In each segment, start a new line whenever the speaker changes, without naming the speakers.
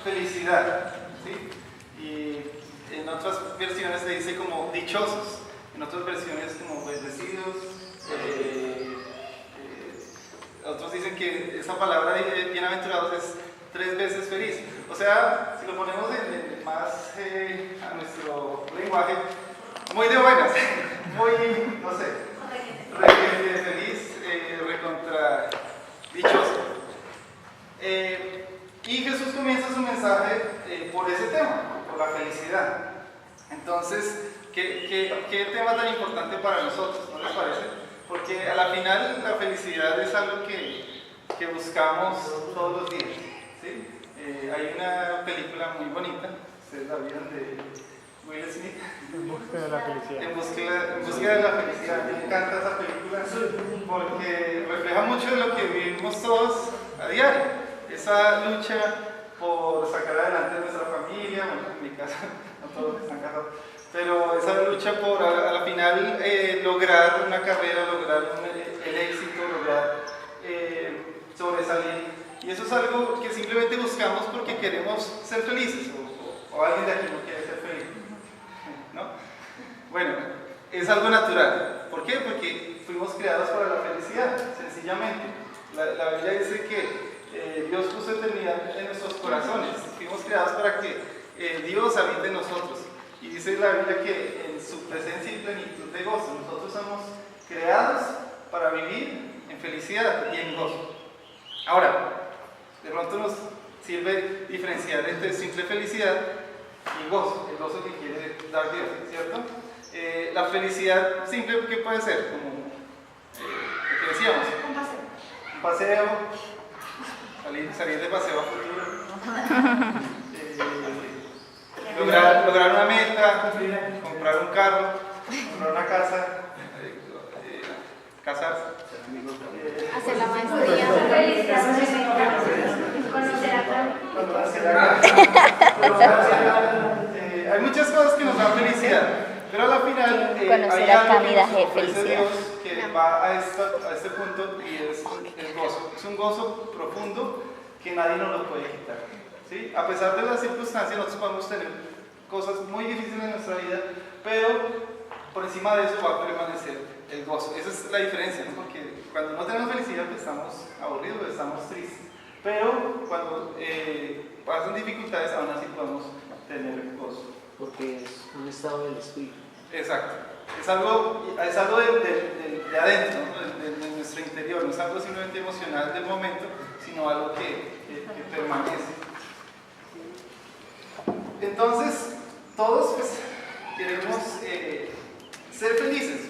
felicidad, ¿sí? Y en otras versiones se dice como dichosos, en otras versiones como bendecidos. Otros dicen que esa palabra de bienaventurados es 3 veces feliz. O sea, si lo ponemos más a nuestro lenguaje, muy de buenas, muy, no sé, feliz, recontra dichoso. Y Jesús comienza su mensaje por ese tema, por la felicidad. Entonces, ¿qué tema tan importante para nosotros? ¿No les parece? Porque a la final la felicidad es algo que buscamos todos los días, ¿sí? Hay una película muy bonita, ustedes la vieron, de Will Smith.
En búsqueda de la felicidad.
En búsqueda de la felicidad. Me encanta esa película porque refleja mucho de lo que vivimos todos a diario. Esa lucha por sacar adelante a nuestra familia, bueno, en mi caso, no todos están casados, pero esa lucha por a la final lograr una carrera, lograr el éxito, lograr sobresalir. Y eso es algo que simplemente buscamos porque queremos ser felices, o alguien de aquí no quiere ser feliz, ¿no? Bueno, es algo natural. ¿Por qué? Porque fuimos creados para la felicidad, sencillamente. La Biblia dice que Dios puso eternidad en nuestros corazones. Fuimos creados para que Dios habite en nosotros. Y dice la Biblia que en su presencia y plenitud de gozo, nosotros somos creados para vivir en felicidad y en gozo. Ahora, de pronto nos sirve diferenciar entre simple felicidad y gozo, el gozo que quiere dar Dios, ¿cierto? La felicidad simple, ¿qué puede ser? Como lo que decíamos, un paseo, salir de paseo a futuro, lograr una meta, comprar un carro, comprar una casa, casarse,
hacer la maestría, conocer a
hay muchas cosas que nos dan felicidad, pero a la final
conocer
hay
a
algo
Camila
que
de
nos ofrece
felicidad.
Dios que va a este punto, y es el gozo. Es un gozo profundo que nadie nos lo puede quitar, ¿sí? A pesar de las circunstancias, nosotros podemos tener cosas muy difíciles en nuestra vida, pero por encima de eso va a permanecer el gozo. Esa es la diferencia, ¿no? Porque cuando no tenemos felicidad, pues estamos aburridos, estamos tristes. Pero cuando pasan dificultades, aún así podemos tener gozo.
Porque es un estado del espíritu.
Exacto. Es algo de adentro, ¿no? de nuestro interior. No es algo simplemente emocional del momento, sino algo que permanece. Entonces, todos pues, queremos ser felices.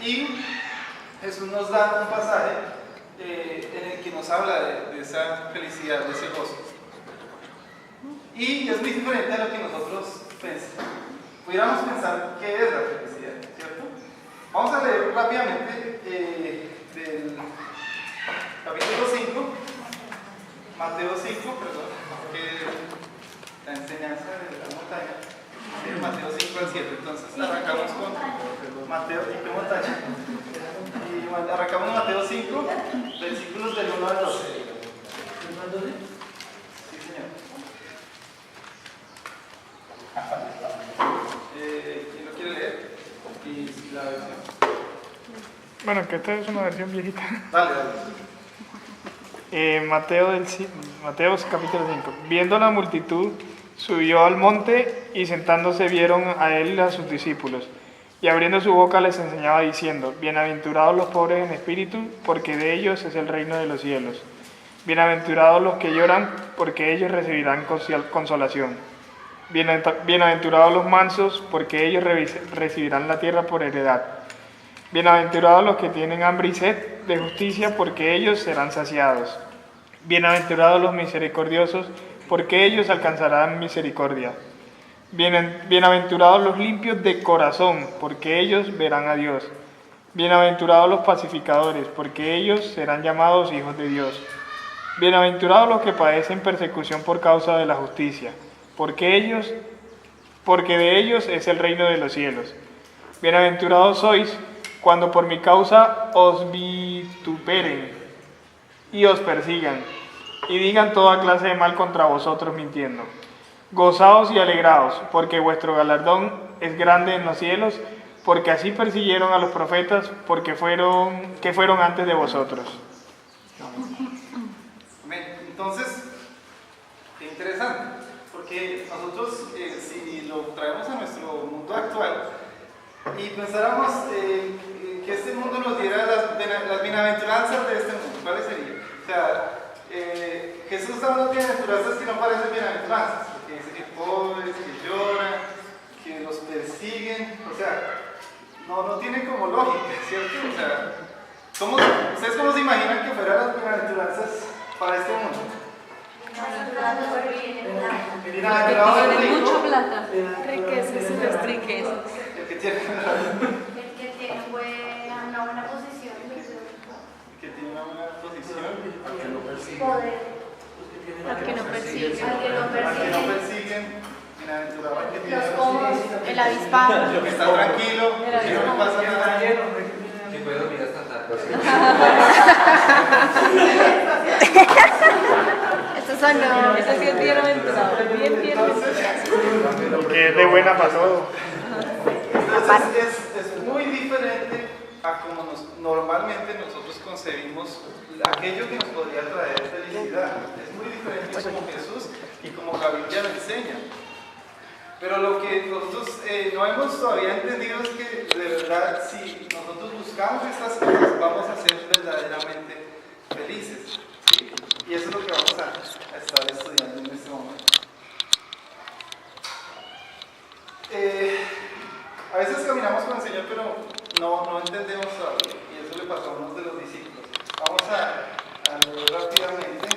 Y Jesús nos da un pasaje en el que nos habla de esa felicidad, de ese gozo. Y es muy diferente a lo que nosotros pudiéramos pensar qué es la felicidad, ¿cierto? Vamos a leer rápidamente del capítulo 5, Mateo 5, perdón, que la enseñanza de la montaña, de Mateo 5 al 7. Entonces arrancamos con Mateo, ¿y qué montaña? Y arrancamos Mateo 5, versículos del 1 al 12. Sí, señor. ¿Quién lo quiere leer? Y la versión.
Bueno, que esta es una versión viejita.
Dale.
Mateo capítulo 5. Viendo la multitud, subió al monte y sentándose vieron a él y a sus discípulos. Y abriendo su boca les enseñaba diciendo: Bienaventurados los pobres en espíritu, porque de ellos es el reino de los cielos. Bienaventurados los que lloran, porque ellos recibirán consolación. Bienaventurados los mansos, porque ellos recibirán la tierra por heredad. Bienaventurados los que tienen hambre y sed de justicia, porque ellos serán saciados. Bienaventurados los misericordiosos, porque ellos alcanzarán misericordia. Bienaventurados los limpios de corazón, porque ellos verán a Dios. Bienaventurados los pacificadores, porque ellos serán llamados hijos de Dios. Bienaventurados los que padecen persecución por causa de la justicia, porque de ellos es el reino de los cielos. Bienaventurados sois cuando por mi causa os vituperen y os persigan, y digan toda clase de mal contra vosotros mintiendo. Gozaos y alegraos, porque vuestro galardón es grande en los cielos, porque así persiguieron a los profetas que fueron antes de vosotros.
Entonces, qué interesante, porque nosotros si lo traemos a nuestro mundo actual y pensáramos que este mundo nos diera las bienaventuranzas de este mundo, ¿cuáles serían? O sea, Jesús da unas bienaventuranzas que no parecen bienaventuranzas, porque dice que pobres, que lloran, que los persiguen, o sea, no tiene como lógica, ¿cierto? O sea, ¿ustedes cómo se imaginan que fueran las bienaventuranzas para este mundo?
Que tiene mucha plata.
Riquezas.
Las riquezas.
El que tiene
Una buena posición.
que tiene una buena posición,
Poder.
Al que no persigue.
Al que no
al que no
persigue.
persiguen, bienaventurado al que tiene
Los cómodos. El avispado.
que está tranquilo, que no le pasa nada.
Que puede dormir hasta tarde.
Estos son los.
Eso sí es bien aventurado. Bien
Que es de buena para todo.
Entonces es muy diferente a como normalmente nosotros concebimos aquello que nos podría traer felicidad. Es muy diferente como Jesús y como la Biblia lo enseña. Pero lo que nosotros no hemos todavía entendido es que de verdad si nosotros buscamos estas cosas vamos a ser verdaderamente felices, ¿sí? Y eso es lo que vamos a estar estudiando en este momento. A veces caminamos con el Señor pero no entendemos todavía y eso le pasó a unos de los discípulos. Vamos a leer rápidamente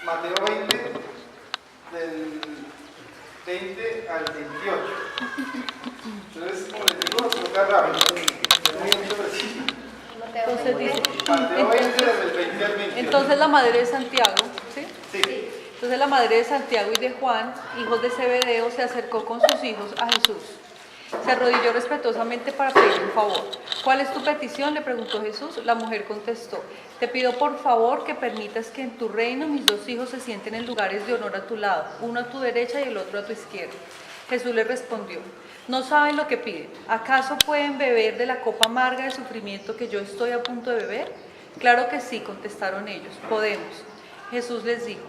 Mateo 20 del 20 al 28. Entonces, como les digo, nos toca rápido.
Entonces dice,
Mateo 20 del 20 al 28.
entonces la madre de Santiago, ¿sí?
Sí.
Entonces la madre de Santiago y de Juan, hijos de Zebedeo, se acercó con sus hijos a Jesús. Se arrodilló respetuosamente para pedirle un favor. ¿Cuál es tu petición?, le preguntó Jesús. La mujer contestó, te pido por favor que permitas que en tu reino mis dos hijos se sienten en lugares de honor a tu lado, uno a tu derecha y el otro a tu izquierda. Jesús le respondió, no saben lo que piden. ¿Acaso pueden beber de la copa amarga de sufrimiento que yo estoy a punto de beber? Claro que sí, contestaron ellos, podemos. Jesús les dijo,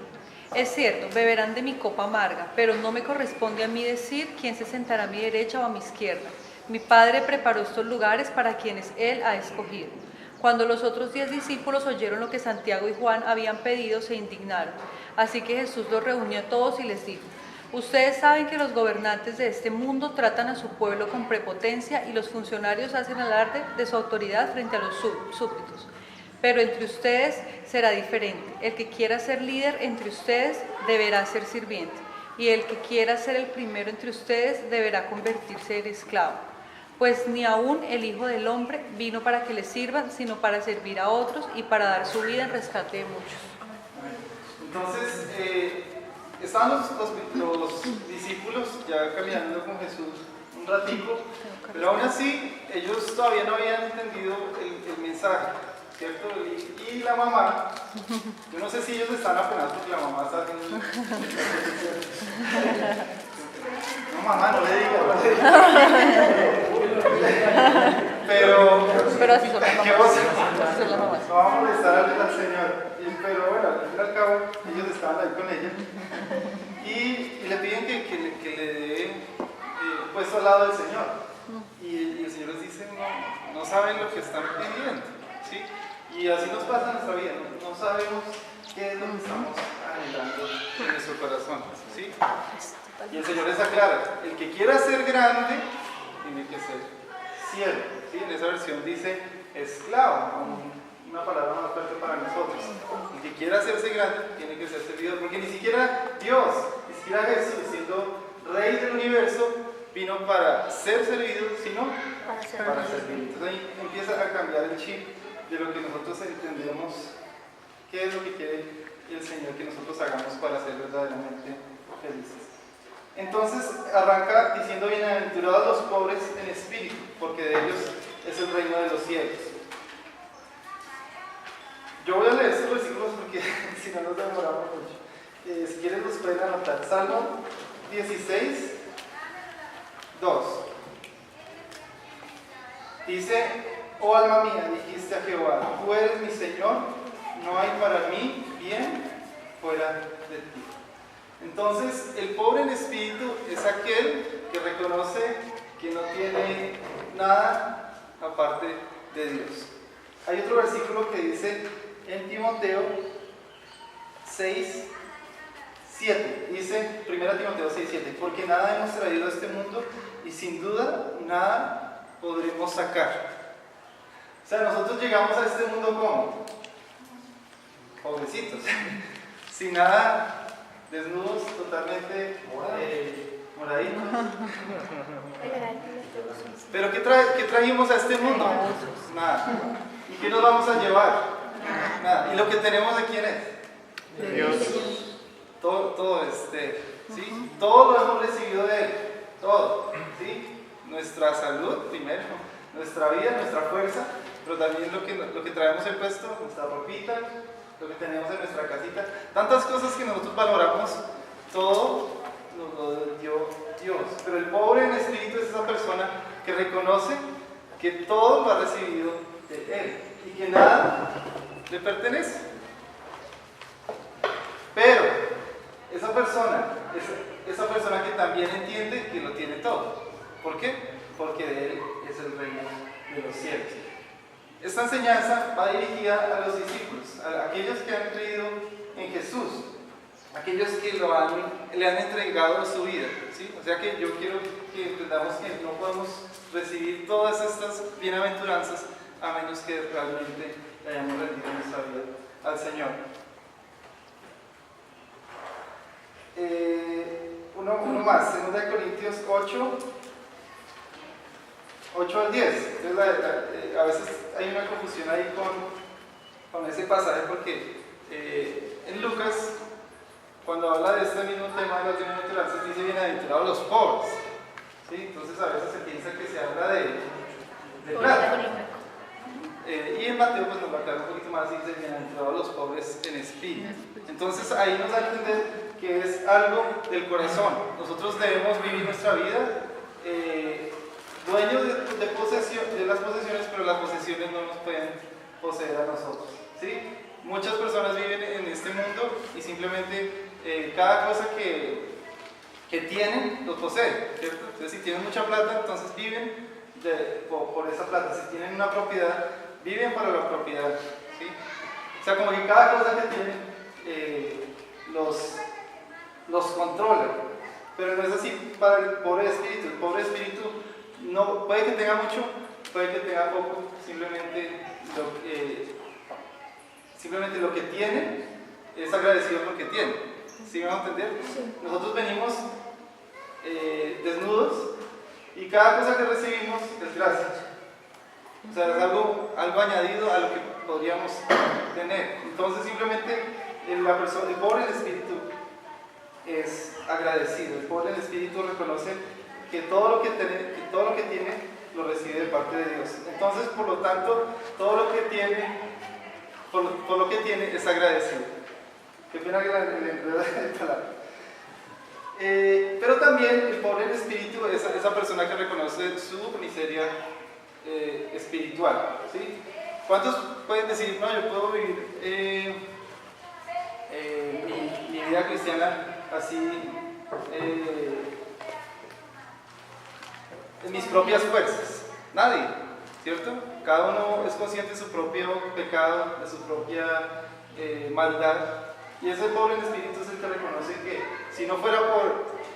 es cierto, beberán de mi copa amarga, pero no me corresponde a mí decir quién se sentará a mi derecha o a mi izquierda. Mi Padre preparó estos lugares para quienes Él ha escogido. Cuando los otros 10 discípulos oyeron lo que Santiago y Juan habían pedido, se indignaron. Así que Jesús los reunió a todos y les dijo, ustedes saben que los gobernantes de este mundo tratan a su pueblo con prepotencia y los funcionarios hacen alarde de su autoridad frente a los súbditos. Pero entre ustedes será diferente. El que quiera ser líder entre ustedes deberá ser sirviente, y el que quiera ser el primero entre ustedes deberá convertirse en esclavo. Pues ni aún el Hijo del Hombre vino para que le sirvan, sino para servir a otros y para dar su vida en rescate de muchos.
Entonces, estaban los discípulos ya caminando con Jesús un ratico, pero aún así ellos todavía no habían entendido el mensaje, ¿cierto? Y la mamá, yo no sé si ellos están apenados porque la mamá está haciendo... No, mamá, no le digas. Pero
así son las
¿qué
mamás.
pasa?
Así son las mamás.
No vamos a molestar al Señor. Pero bueno, al fin y al cabo, ellos estaban ahí con ella. Y le piden que le dé puesto al lado del Señor. Y el Señor les dice, no saben lo que están pidiendo, ¿sí? Y así nos pasa en nuestra vida, no sabemos qué es lo que estamos anhelando en nuestro corazón, ¿sí? Y el Señor les aclara, el que quiera ser grande, tiene que ser siervo, ¿sí? En esa versión dice esclavo, una palabra más fuerte para nosotros. El que quiera hacerse grande, tiene que ser servidor, porque ni siquiera Dios, ni siquiera Jesús, siendo Rey del universo, vino para ser servido, sino para servir. Entonces ahí empieza a cambiar el chip de lo que nosotros entendemos, qué es lo que quiere el Señor que nosotros hagamos para ser verdaderamente felices. Entonces arranca diciendo, bienaventurados los pobres en espíritu, porque de ellos es el reino de los cielos. Yo voy a leer estos versículos porque si no nos demoramos mucho. Si quieren los pueden anotar. Salmo 16, 2. Dice: oh alma mía, dijiste a Jehová, tú eres mi Señor, no hay para mí bien fuera de ti. Entonces, el pobre en espíritu es aquel que reconoce que no tiene nada aparte de Dios. Hay otro versículo que dice en Timoteo 6, 7. Dice 1 Timoteo 6, 7. Porque nada hemos traído a este mundo y sin duda nada podremos sacar. O sea, nosotros llegamos a este mundo como pobrecitos, sin nada, desnudos, totalmente moraditos. Pero ¿qué trajimos a este mundo? Nada. ¿Y qué nos vamos a llevar? Nada. ¿Y lo que tenemos de quién es?
Dios.
Todo ¿sí? Todo lo hemos recibido de Él. Todo. ¿Sí? Nuestra salud primero, nuestra vida, nuestra fuerza, pero también lo que traemos en puesto, nuestra ropita, lo que tenemos en nuestra casita. Tantas cosas que nosotros valoramos, todo nos lo dio Dios. Pero el pobre en espíritu es esa persona que reconoce que todo lo ha recibido de Él y que nada le pertenece. Pero esa persona que también entiende que lo tiene todo. ¿Por qué? Porque de Él es el reino de los cielos. Esta enseñanza va dirigida a los discípulos, a aquellos que han creído en Jesús, aquellos que le han entregado su vida, ¿sí? O sea que yo quiero que entendamos que no podemos recibir todas estas bienaventuranzas a menos que realmente le hayamos rendido nuestra vida al Señor. Uno más, 2 Corintios 8 al 10. Entonces, a veces hay una confusión ahí con ese pasaje porque en Lucas, cuando habla de este mismo tema de las bienaventuranzas, dice bienaventurados los pobres, ¿sí? Entonces a veces se piensa que se habla de plata. Y en Mateo pues nos va a aclarar un poquito más y dice bienaventurados los pobres en espíritu. Entonces ahí nos da a entender que es algo del corazón. Nosotros debemos vivir nuestra vida dueños de las posesiones, pero las posesiones no nos pueden poseer a nosotros, ¿sí? Muchas personas viven en este mundo y simplemente cada cosa que tienen lo poseen, ¿cierto? Entonces si tienen mucha plata, entonces viven por esa plata. Si tienen una propiedad, viven para la propiedad, ¿sí? O sea, como que cada cosa que tienen los controla. Pero no es así para el pobre espíritu. El pobre espíritu no, puede que tenga mucho, puede que tenga poco, simplemente lo que tiene es agradecido por lo que tiene. ¿Sí me van a entender? Sí. Nosotros venimos desnudos y cada cosa que recibimos es gracia. O sea, es algo añadido a lo que podríamos tener. Entonces simplemente el pobre en espíritu es agradecido. El pobre en espíritu reconoce que todo lo que tiene lo recibe de parte de Dios. Entonces, por lo tanto, todo lo que tiene, por lo que tiene es agradecido. Qué pena que la enredo de palabra. Pero también el pobre en espíritu es esa persona que reconoce su miseria espiritual, ¿sí? ¿Cuántos pueden decir, no, yo puedo vivir mi vida cristiana así en mis propias fuerzas? Nadie, ¿cierto? Cada uno es consciente de su propio pecado, de su propia maldad, y ese pobre en espíritu es el que reconoce que si no fuera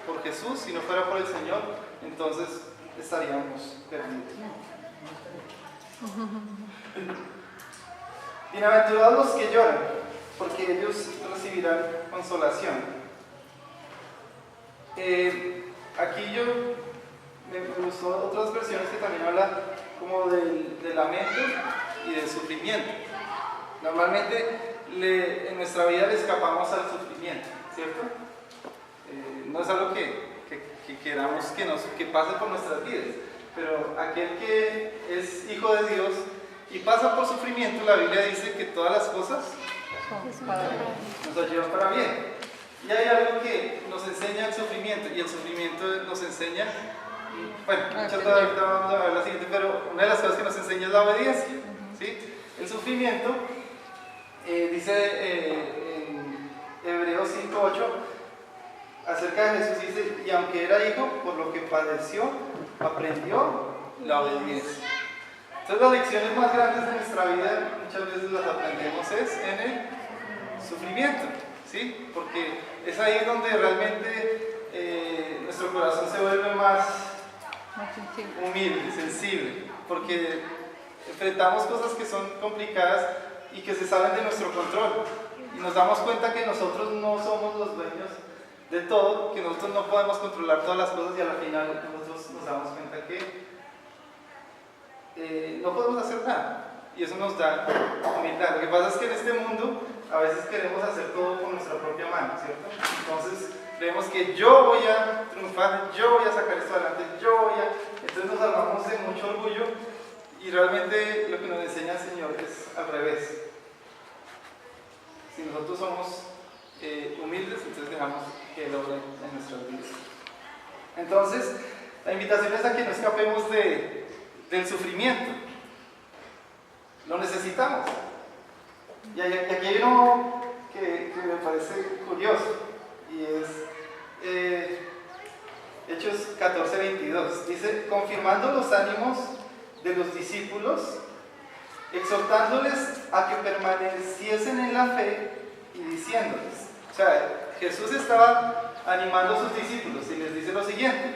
por Jesús, si no fuera por el Señor, entonces estaríamos perdidos. Bienaventurados los que lloran, porque ellos recibirán consolación. Aquí me gustó otras versiones que también hablan como de lamento y de sufrimiento. Normalmente en nuestra vida le escapamos al sufrimiento, ¿cierto? No es algo que queramos que pase por nuestras vidas, pero aquel que es hijo de Dios y pasa por sufrimiento, la Biblia dice que todas las cosas
Son para bien.
nos ayudan para bien. Y hay algo que nos enseña el sufrimiento, y el sufrimiento nos enseña, bueno, ahorita vamos a ver la siguiente, pero una de las cosas que nos enseña es la obediencia. ¿Sí? El sufrimiento, dice en Hebreos 5:8, acerca de Jesús dice, y aunque era hijo, por lo que padeció, aprendió la obediencia. Entonces las lecciones más grandes de nuestra vida muchas veces las aprendemos es en el sufrimiento, ¿sí? Porque es ahí donde realmente nuestro corazón se vuelve más
Más sencillo.
humilde, sensible, porque enfrentamos cosas que son complicadas y que se salen de nuestro control, y nos damos cuenta que nosotros no somos los dueños de todo, que nosotros no podemos controlar todas las cosas, y a la final nosotros nos damos cuenta que no podemos hacer nada, y eso nos da humildad. Lo que pasa es que en este mundo a veces queremos hacer todo con nuestra propia mano, ¿cierto? Entonces creemos que yo voy a triunfar, yo voy a sacar esto adelante, entonces nos armamos de mucho orgullo, y realmente lo que nos enseña el Señor es al revés. Si nosotros somos humildes, entonces dejamos que Él obre en nuestras vidas. Entonces, la invitación es a que no escapemos del sufrimiento. Lo necesitamos. Y aquí hay uno que me parece curioso, y es Hechos 14:22. Dice, confirmando los ánimos de los discípulos, exhortándoles a que permaneciesen en la fe y diciéndoles. O sea, Jesús estaba animando a sus discípulos y les dice lo siguiente: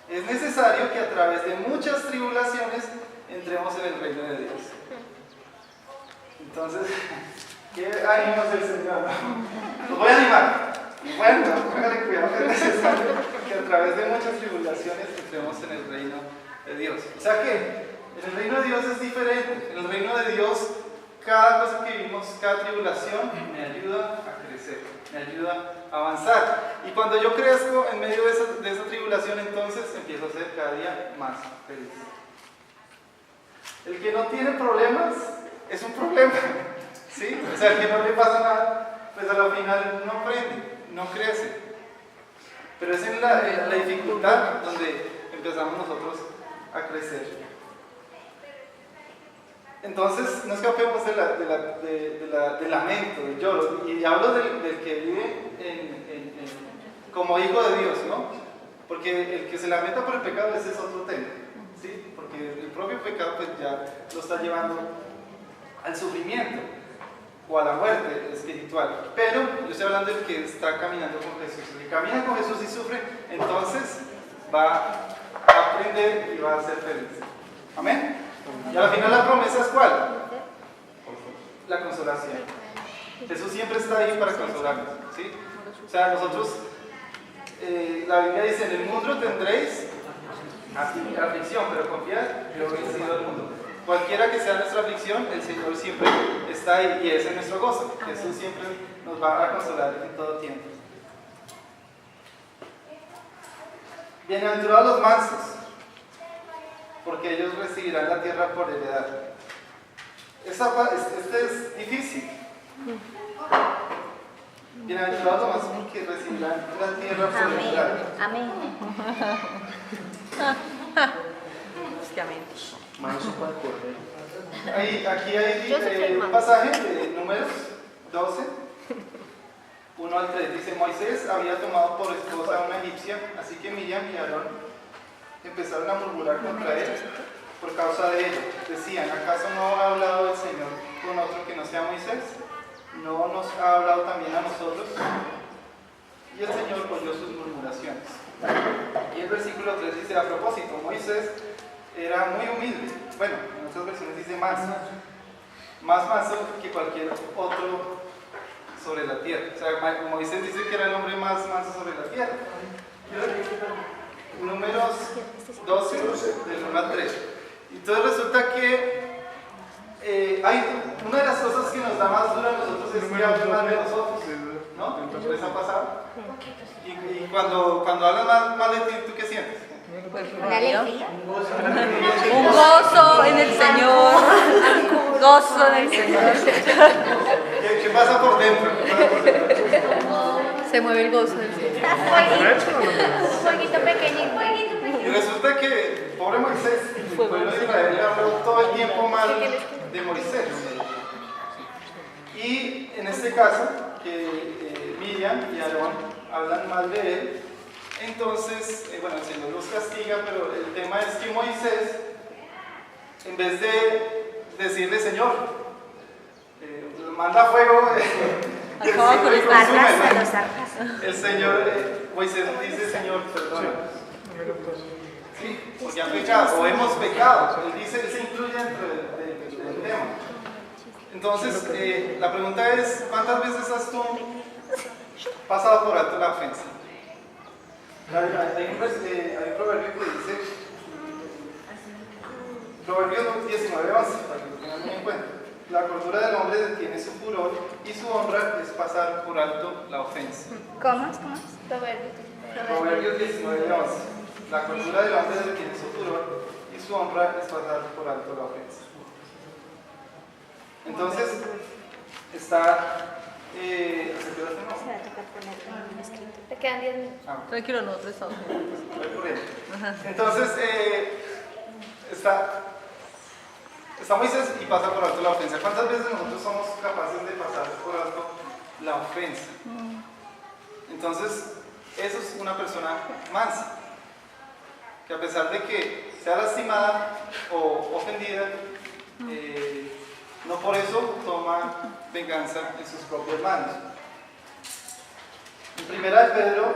es necesario que a través de muchas tribulaciones entremos en el reino de Dios. Entonces, ¿qué ánimos del Señor? Los voy a animar. Bueno, póngale cuidado, que es necesario que a través de muchas tribulaciones entremos en el reino de Dios. O sea que en el reino de Dios es diferente. En el reino de Dios, cada cosa que vivimos, cada tribulación me ayuda a crecer, me ayuda a avanzar. Y cuando yo crezco en medio de esa tribulación, entonces empiezo a ser cada día más feliz. El que no tiene problemas es un problema, ¿sí? O sea, el que no le pasa nada, pues a la final no aprende, no crece. Pero es en la dificultad donde empezamos nosotros a crecer. Entonces, no escapemos del lamento, del lloro. Y hablo del que vive como hijo de Dios, ¿no? Porque el que se lamenta por el pecado, ese es otro tema, ¿sí? Porque el propio pecado pues ya lo está llevando al sufrimiento o a la muerte espiritual. Pero yo estoy hablando del que está caminando con Jesús. El que camina con Jesús y sufre, entonces va a aprender y va a ser feliz. ¿Amén? Y al final la promesa es ¿cuál? La consolación. Jesús siempre está ahí para consolarnos, ¿sí? O sea, nosotros, la Biblia dice, en el mundo tendréis aflicción, pero confiad, yo he vencido al mundo. Cualquiera que sea nuestra aflicción, el Señor siempre está ahí, y ese es nuestro gozo. Jesús siempre nos va a consolar en todo tiempo. Bienaventurados los mansos, porque ellos recibirán la tierra por heredad. Este es difícil. Bienaventurados los mansos, porque recibirán la tierra por heredad.
Amén.
Amén.
Manso para correr.
Aquí hay un pasaje de Números 12, 1 al 3. Dice, Moisés había tomado por esposa a una egipcia, así que Miriam y Aarón empezaron a murmurar contra él por causa de ella. Decían, ¿acaso no ha hablado el Señor con otro que no sea Moisés? ¿No nos ha hablado también a nosotros? Y el Señor oyó sus murmuraciones. Y el versículo 3 dice, a propósito, Moisés era muy humilde. Bueno, en otras versiones dice manso. Más manso que cualquier otro sobre la tierra. O sea, Moisés dice que era el hombre más manso sobre la tierra. Números 12, del 1 al 3. Entonces resulta que una de las cosas que nos da más dura a nosotros es que hablan mal de nosotros, ¿no? ¿Les ha pasado? Y cuando hablan mal de ti, ¿tú qué sientes?
Pues,
Una alegría.
un gozo en el Señor. Gozo en el Señor.
¿Qué pasa por dentro?
Se mueve el gozo del Señor.
Un jueguito pequeñito.
Y resulta que, pobre Moisés, el pueblo de Israel habló todo el tiempo mal de Moisés. Y en este caso, que Miriam y Aarón hablan mal de él, entonces, bueno, el Señor los castiga, pero el tema es que Moisés, en vez de decirle, Señor, manda fuego,
Acaba con el
el Señor, Moisés dice, Señor, perdona. Sí, porque han pecado, o hemos pecado. Él dice, él se incluye dentro del tema. Entonces, la pregunta es, ¿cuántas veces has tú pasado por alto la ofensa? Hay un proverbio que dice, Proverbios 19:11, para que lo tengan muy en cuenta. La cordura del hombre detiene su furor y su honra es pasar por alto la ofensa.
¿Cómo?
Proverbios 19:11. La cordura del hombre detiene su furor y su honra es pasar por alto la ofensa. Entonces, está...
Se va a tocar ponerlo en un escrito. Te quedan 10 minutos.
Tranquilo, nosotros estamos.
Voy corriendo. Entonces, está Moisés y pasa por alto la ofensa. ¿Cuántas veces nosotros somos capaces de pasar por alto la ofensa? Entonces, eso es una persona mansa, que a pesar de que sea lastimada o ofendida, no por eso toma venganza en sus propias manos. En primera de Pedro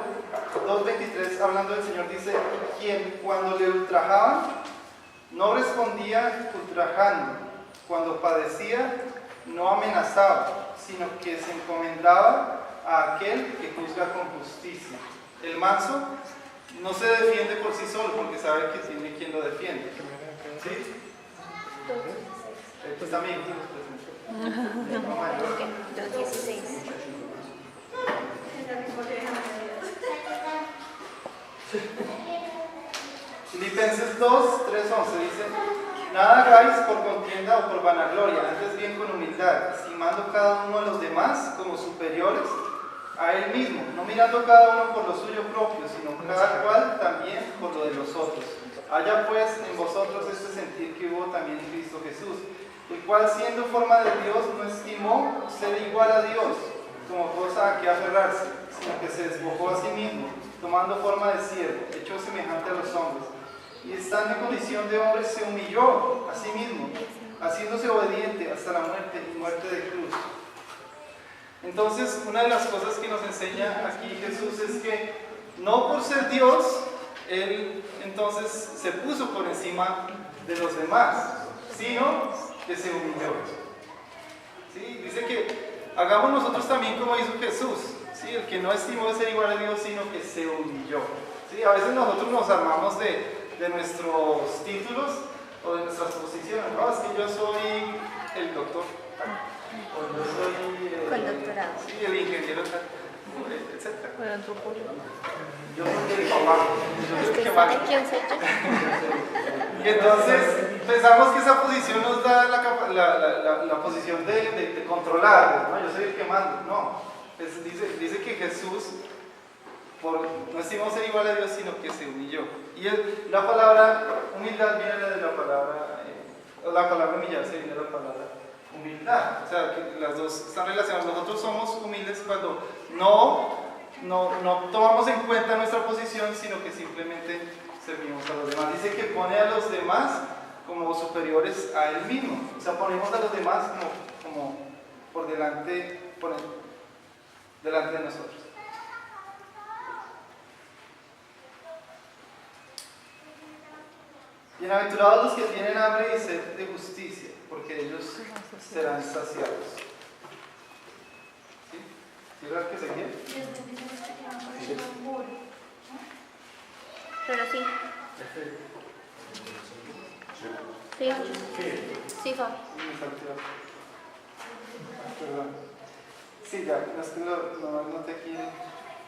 2:23, hablando del Señor, dice, quien cuando le ultrajaban, no respondía ultrajando, cuando padecía, no amenazaba, sino que se encomendaba a aquel que juzga con justicia. El manso no se defiende por sí solo, porque sabe que tiene quien lo defiende. ¿Sí? Tus amigos los presento.
16.
Filipenses 2:3-11 dice, nada hagáis por contienda o por vanagloria, antes bien con humildad, estimando cada uno a los demás como superiores a él mismo, no mirando cada uno por lo suyo propio, sino cada cual también por lo de los otros. Haya pues en vosotros este sentir que hubo también en Cristo Jesús, el cual siendo forma de Dios no estimó ser igual a Dios como cosa a que aferrarse, sino que se despojó a sí mismo, tomando forma de siervo, hecho semejante a los hombres, y estando en condición de hombre se humilló a sí mismo, haciéndose obediente hasta la muerte y muerte de cruz. Entonces, una de las cosas que nos enseña aquí Jesús es que no por ser Dios, Él entonces se puso por encima de los demás, sino que se humilló. ¿Sí? Dice que hagamos nosotros también como hizo Jesús, ¿sí? El que no estimó ser igual a Dios, sino que se humilló. ¿Sí? A veces nosotros nos armamos de nuestros títulos o de nuestras posiciones. No, es que yo soy el doctor, o yo soy
Con doctorado.
sí, el ingeniero, etc.
Bueno, antropólogo.
Yo soy el papá, yo soy el que manda.
¿Quién soy yo?
Y entonces pensamos que esa posición nos da la posición de controlar, ¿no? Yo soy el que manda. No, dice que Jesús no estimó ser igual a Dios, sino que se humilló. Y la palabra humildad viene de la palabra humillarse viene de la palabra humildad. O sea, que las dos están relacionadas. Nosotros somos humildes cuando no tomamos en cuenta nuestra posición, sino que simplemente servimos a los demás. Dice que pone a los demás como superiores a él mismo. O sea, ponemos a los demás como por delante de nosotros. Bienaventurados los que tienen hambre y sed de justicia, porque ellos serán saciados. ¿Sí? ¿Tienes que seguir?
Pero sí. Sí. Sí, Fabi.
Perdón. Sí, ya, no es que lo noté aquí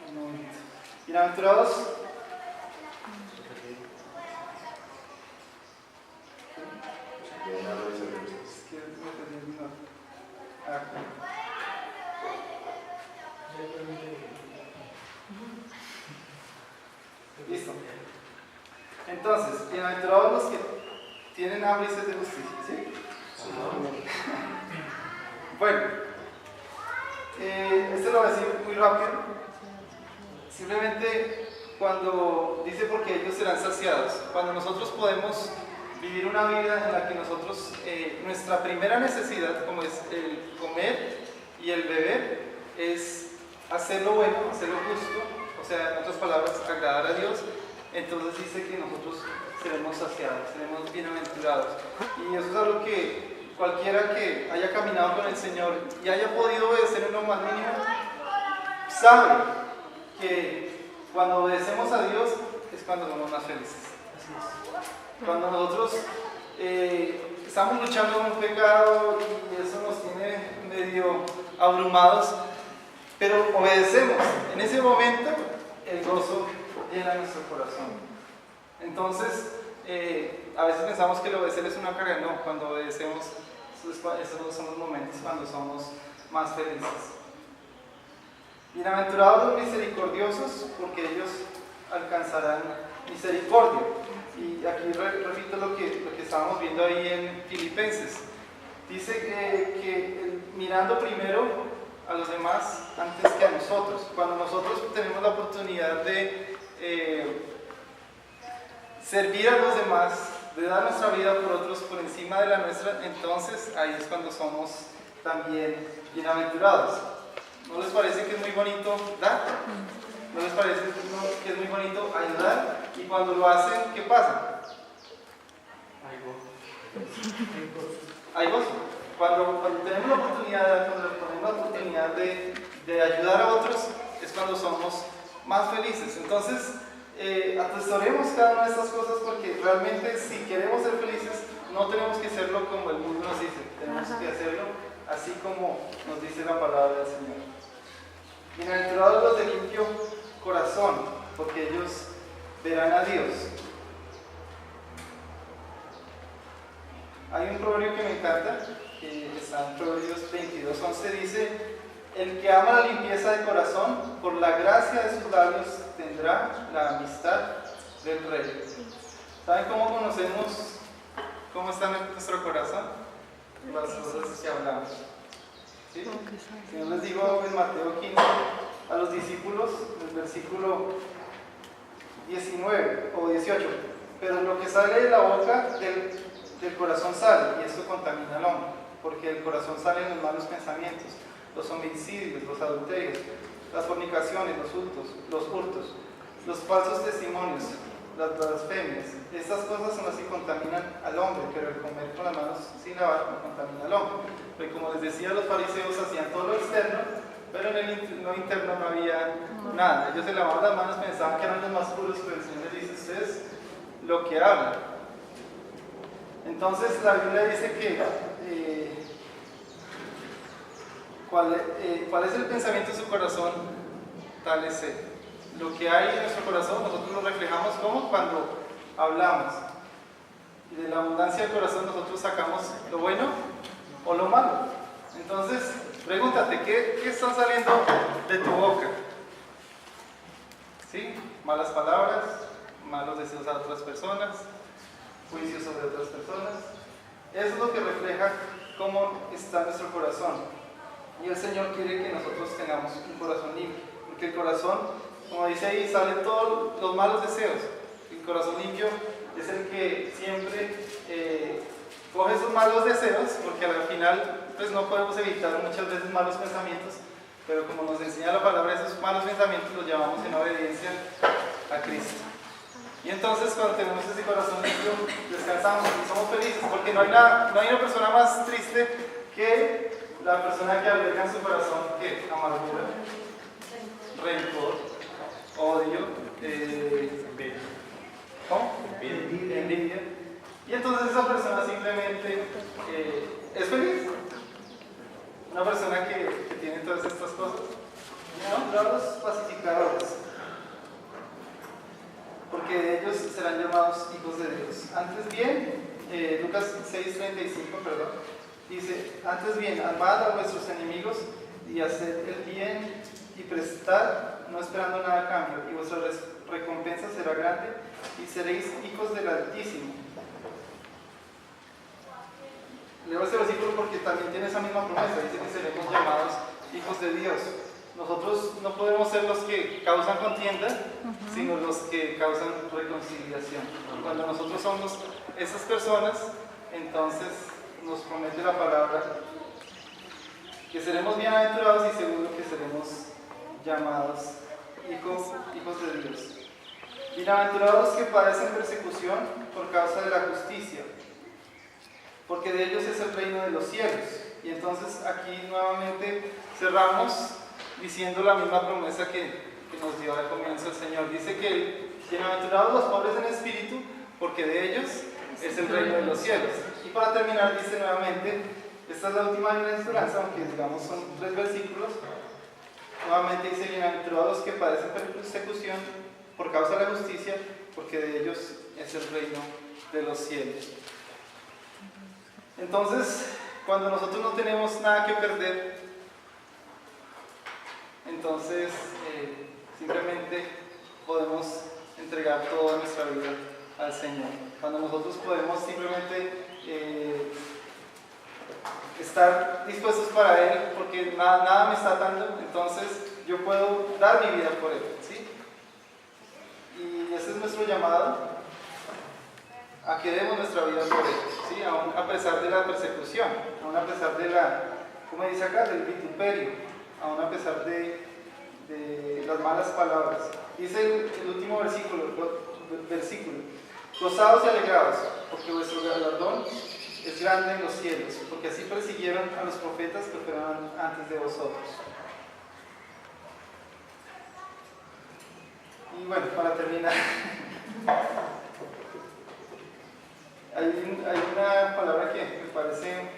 un momento. Bienaventurados. Listo. Entonces, bienaventurados los que tienen hambre y sed de justicia, ¿sí? Bueno, este lo voy a decir muy rápido. Simplemente cuando dice porque ellos serán saciados, cuando nosotros podemos vivir una vida en la que nosotros, nuestra primera necesidad, como es el comer y el beber, es hacer lo bueno, hacer lo justo, o sea, en otras palabras, agradar a Dios. Entonces dice que nosotros seremos saciados, seremos bienaventurados. Y eso es algo que cualquiera que haya caminado con el Señor y haya podido obedecer en lo más mínimo, sabe que cuando obedecemos a Dios es cuando somos más felices. Cuando nosotros estamos luchando con un pecado y eso nos tiene medio abrumados, pero obedecemos, en ese momento el gozo llena nuestro corazón. Entonces, a veces pensamos que el obedecer es una carga. No, cuando obedecemos, esos son los momentos cuando somos más felices. Bienaventurados los misericordiosos, porque ellos alcanzarán misericordia. Y aquí repito lo que estábamos viendo ahí en Filipenses. Dice que mirando primero a los demás antes que a nosotros. Cuando nosotros tenemos la oportunidad de servir a los demás, de dar nuestra vida por otros por encima de la nuestra, entonces ahí es cuando somos también bienaventurados. ¿No les parece que es muy bonito dar? ¿No les parece que es muy bonito ayudar? Y cuando lo hacen, ¿qué pasa? Hay gozo. Cuando tenemos la oportunidad, de ayudar a otros, es cuando somos más felices. Entonces, atesoremos cada una de estas cosas, porque realmente si queremos ser felices, no tenemos que hacerlo como el mundo nos dice, tenemos que hacerlo así como nos dice la palabra del Señor. Bienaventurados los de limpio corazón, porque ellos verán a Dios. Hay un proverbio que me encanta, que está en Proverbios 22:11, dice: el que ama la limpieza de corazón, por la gracia de sus labios tendrá la amistad del Rey. ¿Saben cómo conocemos cómo está nuestro corazón? Las cosas que hablamos. ¿Sí? Si yo les digo en Mateo 15 a los discípulos, en el versículo 19 o 18, pero lo que sale de la boca del corazón sale, y esto contamina al hombre, porque del corazón salen los malos pensamientos, los homicidios, los adulterios, las fornicaciones, los hurtos, los falsos testimonios, las blasfemias. Estas cosas son las que contaminan al hombre, pero el comer con las manos sin lavar no contamina al hombre. Porque como les decía, los fariseos hacían todo lo externo, pero en lo interno no había nada. Ellos se lavaban las manos, pensaban que eran los más puros, pero el Señor les dice: ustedes lo que hablan. Entonces la Biblia dice que ¿cuál es el pensamiento de su corazón? Tal es él. Lo que hay en nuestro corazón nosotros lo reflejamos como cuando hablamos, y de la abundancia del corazón nosotros sacamos lo bueno o lo malo. Entonces pregúntate, ¿qué está saliendo de tu boca? ¿Sí? Malas palabras, malos deseos a otras personas, juicios sobre otras personas. Eso es lo que refleja cómo está nuestro corazón. Y el Señor quiere que nosotros tengamos un corazón limpio, porque el corazón, como dice ahí, salen todos los malos deseos. El corazón limpio es el que siempre coge esos malos deseos, porque al final pues no podemos evitar muchas veces malos pensamientos, pero como nos enseña la palabra, esos malos pensamientos los llevamos en obediencia a Cristo. Y entonces cuando tenemos ese corazón limpio, descansamos y somos felices, porque no hay una persona más triste que la persona que alberga en su corazón que amargura, rencor, odio, envidia. Y entonces esa persona simplemente es feliz. Una persona que tiene todas estas cosas. Bienaventurados los pacificadores, porque ellos serán llamados hijos de Dios. Antes bien, Lucas 6:35, Dice, antes bien, amad a vuestros enemigos y haced el bien y prestad, no esperando nada a cambio, y vuestra recompensa será grande y seréis hijos del Altísimo. Leo este versículo porque también tiene esa misma promesa, dice que seremos llamados hijos de Dios. Nosotros no podemos ser los que causan contienda, sino los que causan reconciliación. Cuando nosotros somos esas personas, entonces nos promete la palabra que seremos bienaventurados y seguro que seremos llamados hijos de Dios. Bienaventurados que padecen persecución por causa de la justicia, porque de ellos es el reino de los cielos. Y entonces aquí nuevamente cerramos diciendo la misma promesa que nos dio al comienzo el Señor. Dice que bienaventurados los pobres en espíritu, porque de ellos es el reino de los cielos. Y para terminar dice nuevamente, esta es la última bienaventuranza, aunque digamos son 3 versículos. Nuevamente dice, bienaventurados que padecen persecución por causa de la justicia, porque de ellos es el reino de los cielos. Entonces, cuando nosotros no tenemos nada que perder, entonces simplemente podemos entregar toda nuestra vida al Señor. Cuando nosotros podemos simplemente estar dispuestos para Él, porque nada me está atando, entonces yo puedo dar mi vida por Él, ¿sí? Y ese es nuestro llamado, a que demos nuestra vida por Él, ¿sí? Aún a pesar de la persecución, aún a pesar de la, ¿cómo dice acá?, del vituperio, aún a pesar de las malas palabras. Dice el último versículo, gozaos y alegraos, porque vuestro galardón es grande en los cielos, porque así persiguieron a los profetas que fueron antes de vosotros. Y bueno, para terminar, hay una palabra que me parece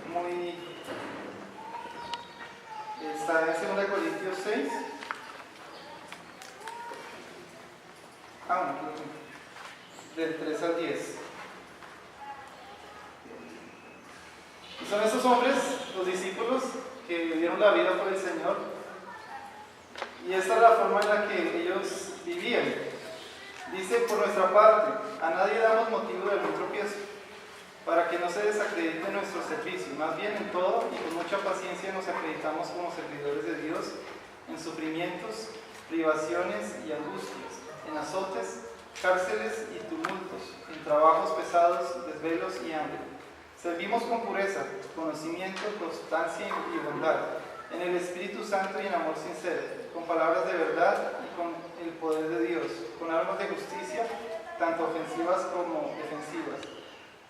muy... está en 2 Corintios 6. Del 3 al 10. Y son esos hombres, los discípulos, que dieron la vida por el Señor. Y esta es la forma en la que ellos vivían. Dice, por nuestra parte, a nadie damos motivo de algún tropiezo, para que no se desacredite nuestro servicio. Más bien en todo y con mucha paciencia nos acreditamos como servidores de Dios en sufrimientos, privaciones y angustias, en azotes, cárceles y tumultos, en trabajos pesados, desvelos y hambre. Servimos con pureza, conocimiento, constancia y bondad, en el Espíritu Santo y en amor sincero, con palabras de verdad y con el poder de Dios, con armas de justicia, tanto ofensivas como defensivas,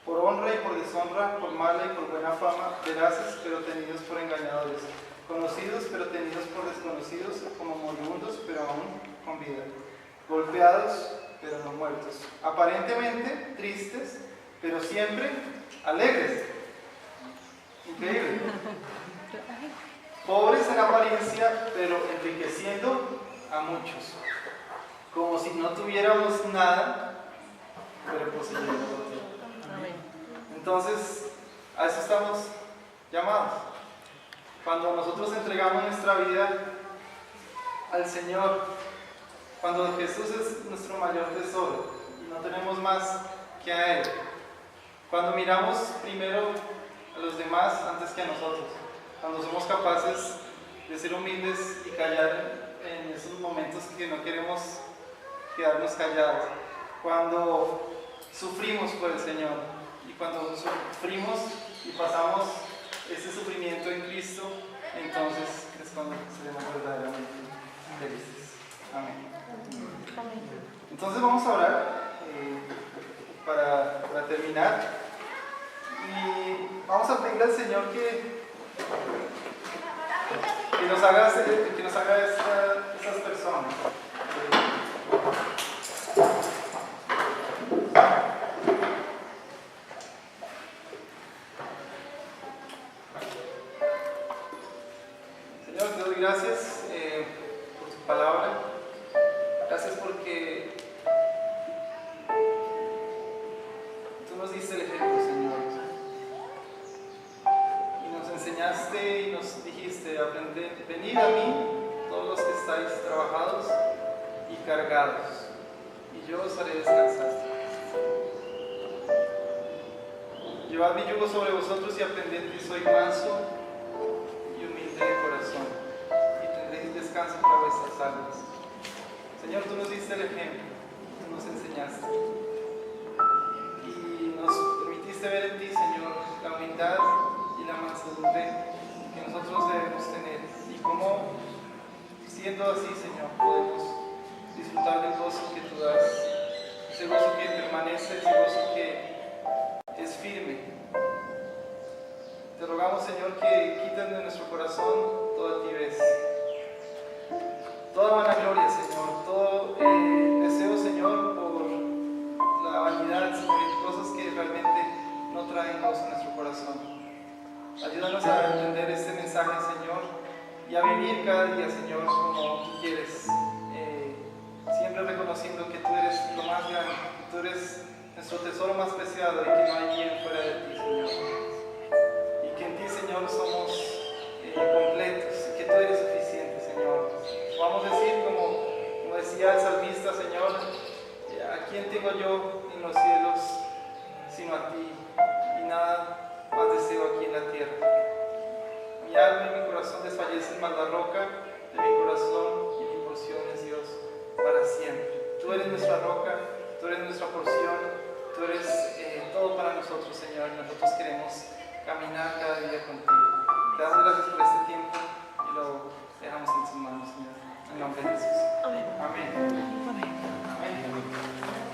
por honra y por deshonra, por mala y por buena fama, veraces pero tenidos por engañadores, conocidos pero tenidos por desconocidos, como moribundos pero aún con vida, golpeados pero no muertos, aparentemente tristes pero siempre alegres. Increíble. Pobres en apariencia pero enriqueciendo a muchos, como si no tuviéramos nada pero poseyendo todo. Entonces, a eso estamos llamados. Cuando nosotros entregamos nuestra vida al Señor, cuando Jesús es nuestro mayor tesoro y no tenemos más que a Él, cuando miramos primero a los demás antes que a nosotros, cuando somos capaces de ser humildes y callar en esos momentos que no queremos quedarnos callados, cuando sufrimos por el Señor, y cuando sufrimos y pasamos ese sufrimiento en Cristo, entonces es cuando seremos verdaderamente felices. Amén. Entonces vamos a orar para terminar y vamos a pedirle al Señor que nos haga esas personas. Señor, te doy gracias por tu palabra. Gracias porque tú nos diste el ejemplo, Señor. enseñaste y nos dijiste, aprended, venid a mí, todos los que estáis trabajados y cargados, y yo os haré descansar. Llevad mi yugo sobre vosotros y aprended que soy manso y humilde de corazón, y tendréis descanso para vuestras almas. Señor, tú nos diste el ejemplo, tú nos enseñaste, y nos permitiste ver en ti, Señor, la humildad y la mansedumbre que nosotros debemos tener, y cómo, siendo así, Señor, podemos disfrutar del gozo que tú das, ese gozo que permanece, ese gozo que es firme. Te rogamos, Señor, que quites de nuestro corazón toda altivez, toda vanagloria, Señor, todo deseo, Señor, por la vanidad, Señor, y cosas que realmente no traen gozo a nuestro corazón. Ayúdanos a entender este mensaje, Señor, y a vivir cada día, Señor, como tú quieres, siempre reconociendo que tú eres lo más grande, que tú eres nuestro tesoro más preciado y que no hay quien fuera de ti, Señor. Y que en ti, Señor, somos completos y que tú eres suficiente, Señor. Vamos a decir, como decía el salmista, Señor, ¿a quién tengo yo en los cielos sino a ti? Y nada más deseo aquí en la tierra. Mi alma y mi corazón desfallecen, mas la roca de mi corazón y mi porción es Dios para siempre. Tú eres nuestra roca, tú eres nuestra porción. Tú eres todo para nosotros, Señor, y nosotros queremos caminar cada día contigo. Te damos gracias por este tiempo y lo dejamos en tus manos, Señor. En nombre de Jesús. Amén. Amén. Amén.